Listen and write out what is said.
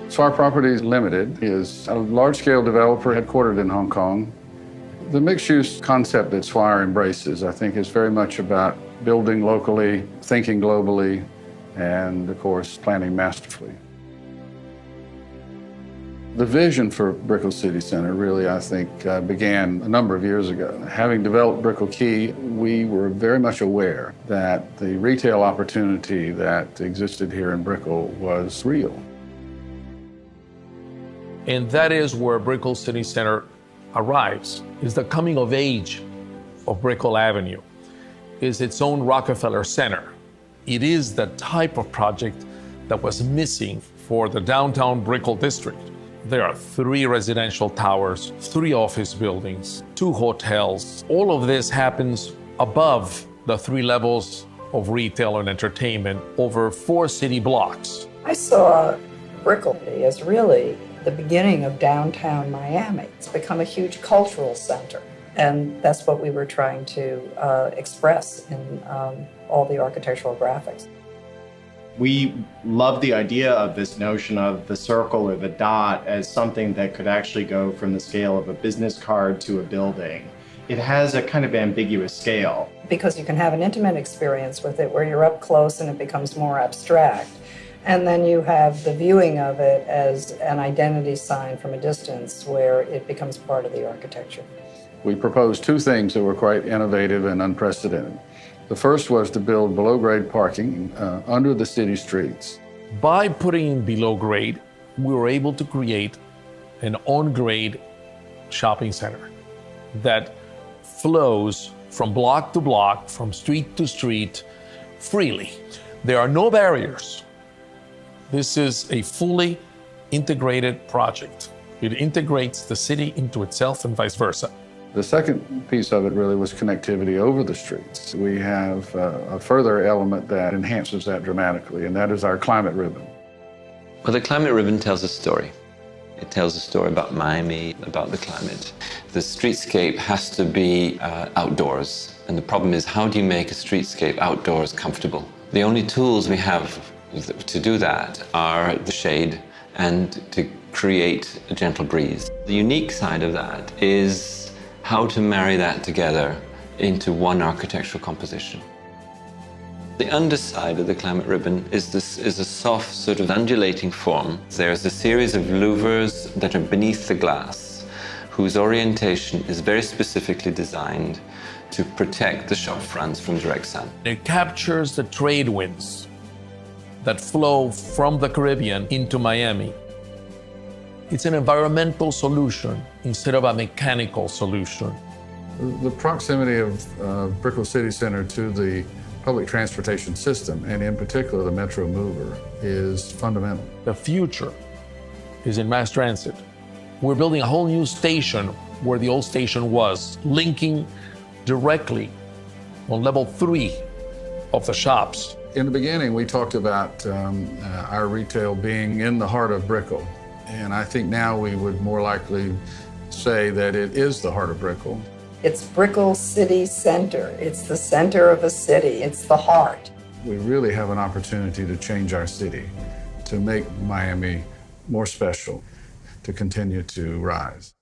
Swire Properties Limited is a large-scale developer headquartered in Hong Kong. The mixed-use concept that Swire embraces, I think, is very much about building locally, thinking globally, and, of course, planning masterfully. The vision for Brickell City Centre really, I think, began a number of years ago. Having developed Brickell Key, we were very much aware that the retail opportunity that existed here in Brickell was real. And that is where Brickell City Centre arrives, is the coming of age of Brickell Avenue, is its own Rockefeller Center. It is the type of project that was missing for the downtown Brickell district. There are 3 residential towers, 3 office buildings, 2 hotels. All of this happens above the 3 levels of retail and entertainment over 4 city blocks. I saw Brickell as really the beginning of downtown Miami. It's become a huge cultural center, and that's what we were trying to express in all the architectural graphics. We love the idea of this notion of the circle or the dot as something that could actually go from the scale of a business card to a building. It has a kind of ambiguous scale. Because you can have an intimate experience with it where you're up close and it becomes more abstract. And then you have the viewing of it as an identity sign from a distance where it becomes part of the architecture. We proposed 2 things that were quite innovative and unprecedented. The first was to build below-grade parking under the city streets. By putting in below grade, we were able to create an on-grade shopping center that flows from block to block, from street to street, freely. There are no barriers. This is a fully integrated project. It integrates the city into itself and vice versa. The second piece of it really was connectivity over the streets. We have a further element that enhances that dramatically, and that is our climate ribbon. Well, the climate ribbon tells a story. It tells a story about Miami, about the climate. The streetscape has to be outdoors, and the problem is, how do you make a streetscape outdoors comfortable? The only tools we have to do that are the shade and to create a gentle breeze. The unique side of that is how to marry that together into one architectural composition. The underside of the climate ribbon is a soft, sort of undulating form. There's a series of louvers that are beneath the glass, whose orientation is very specifically designed to protect the shop fronts from direct sun. It captures the trade winds that flow from the Caribbean into Miami. It's an environmental solution instead of a mechanical solution. The proximity of Brickell City Centre to the public transportation system, and in particular the Metro mover, is fundamental. The future is in mass transit. We're building a whole new station where the old station was, linking directly on level 3 of the shops. In the beginning, we talked about our retail being in the heart of Brickell. And I think now we would more likely say that it is the heart of Brickell. It's Brickell City Centre. It's the center of a city. It's the heart. We really have an opportunity to change our city, to make Miami more special, to continue to rise.